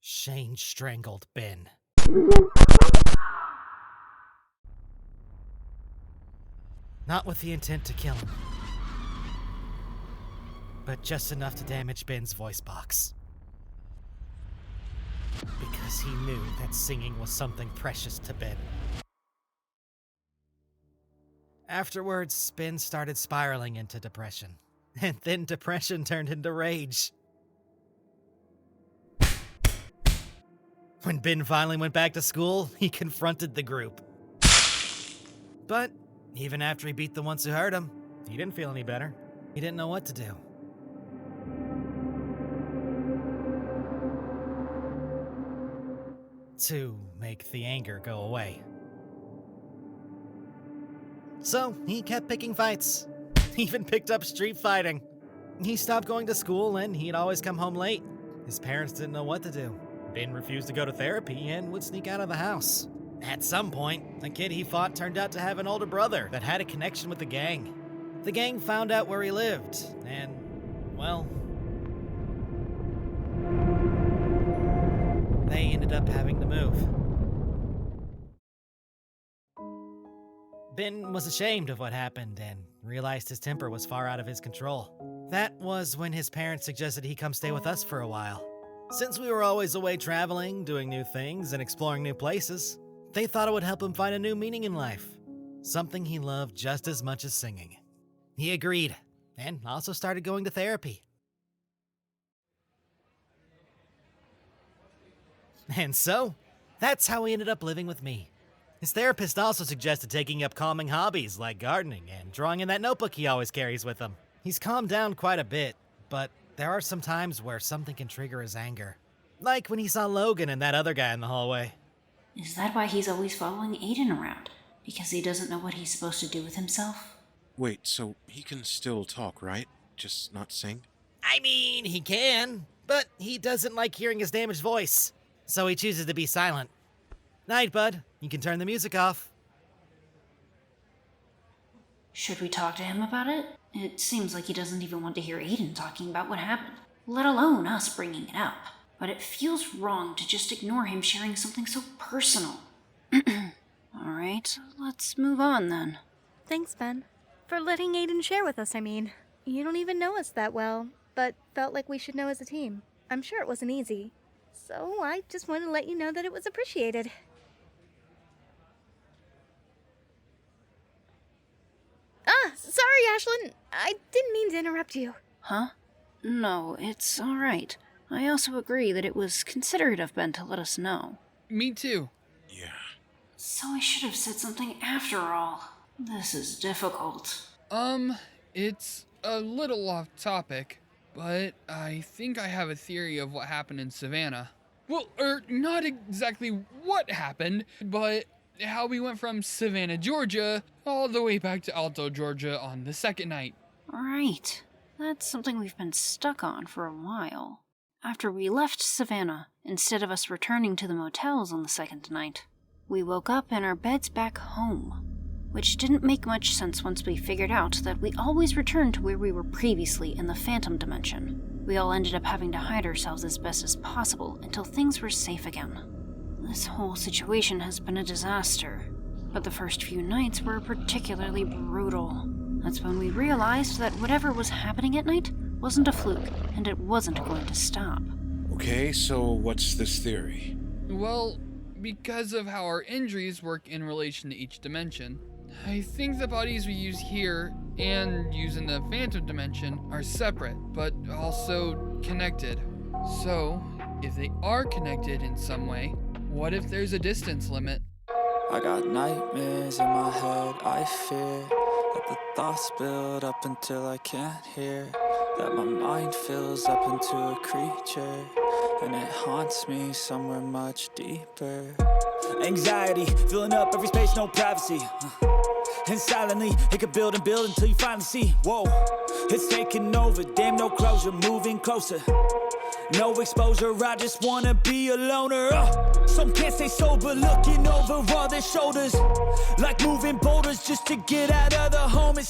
Shane strangled Ben. Not with the intent to kill him, but just enough to damage Ben's voice box. Because he knew that singing was something precious to Ben. Afterwards, Ben started spiraling into depression, and then depression turned into rage. When Ben finally went back to school, he confronted the group. But even after he beat the ones who hurt him, he didn't feel any better. He didn't know what to do. To make the anger go away. So he kept picking fights. He even picked up street fighting. He stopped going to school and he'd always come home late. His parents didn't know what to do. Ben refused to go to therapy and would sneak out of the house. At some point, the kid he fought turned out to have an older brother that had a connection with the gang. The gang found out where he lived, and, well, they ended up having to move. Ben was ashamed of what happened and realized his temper was far out of his control. That was when his parents suggested he come stay with us for a while. Since we were always away traveling, doing new things, and exploring new places, they thought it would help him find a new meaning in life. Something he loved just as much as singing. He agreed, and also started going to therapy. And so, that's how he ended up living with me. His therapist also suggested taking up calming hobbies like gardening and drawing in that notebook he always carries with him. He's calmed down quite a bit, but there are some times where something can trigger his anger. Like when he saw Logan and that other guy in the hallway. Is that why he's always following Aiden around? Because he doesn't know what he's supposed to do with himself? Wait, so he can still talk, right? Just not sing? I mean, he can, but he doesn't like hearing his damaged voice, so he chooses to be silent. Night, bud. You can turn the music off. Should we talk to him about it? It seems like he doesn't even want to hear Aiden talking about what happened, let alone us bringing it up. But it feels wrong to just ignore him sharing something so personal. Alright, let's move on then. Thanks, Ben. For letting Aiden share with us, I mean. You don't even know us that well, but felt like we should know as a team. I'm sure it wasn't easy. So I just wanted to let you know that it was appreciated. Sorry, Ashlyn. I didn't mean to interrupt you. Huh? No, it's alright. I also agree that it was considerate of Ben to let us know. Me too. Yeah. So I should have said something after all. This is difficult. It's a little off topic, but I think I have a theory of what happened in Savannah. Well, not exactly what happened, but how we went from Savannah, Georgia, all the way back to Alto, Georgia on the second night. Right. That's something we've been stuck on for a while. After we left Savannah, instead of us returning to the motels on the second night, we woke up in our beds back home, which didn't make much sense once we figured out that we always returned to where we were previously in the Phantom Dimension. We all ended up having to hide ourselves as best as possible until things were safe again. This whole situation has been a disaster, but the first few nights were particularly brutal. That's when we realized that whatever was happening at night wasn't a fluke, and it wasn't going to stop. Okay, so what's this theory? Well, because of how our injuries work in relation to each dimension, I think the bodies we use here and use in the Phantom Dimension are separate, but also connected. So, if they are connected in some way, what if there's a distance limit? I got nightmares in my head, I fear that the thoughts build up until I can't hear, that my mind fills up into a creature, and it haunts me somewhere much deeper. Anxiety, filling up every space, no privacy. And silently, it could build and build until you finally see, whoa, it's taking over, damn no closure, moving closer. No exposure, I just wanna be a loner. Some can't stay sober, looking over all their shoulders, like moving boulders just to get out of the home. It's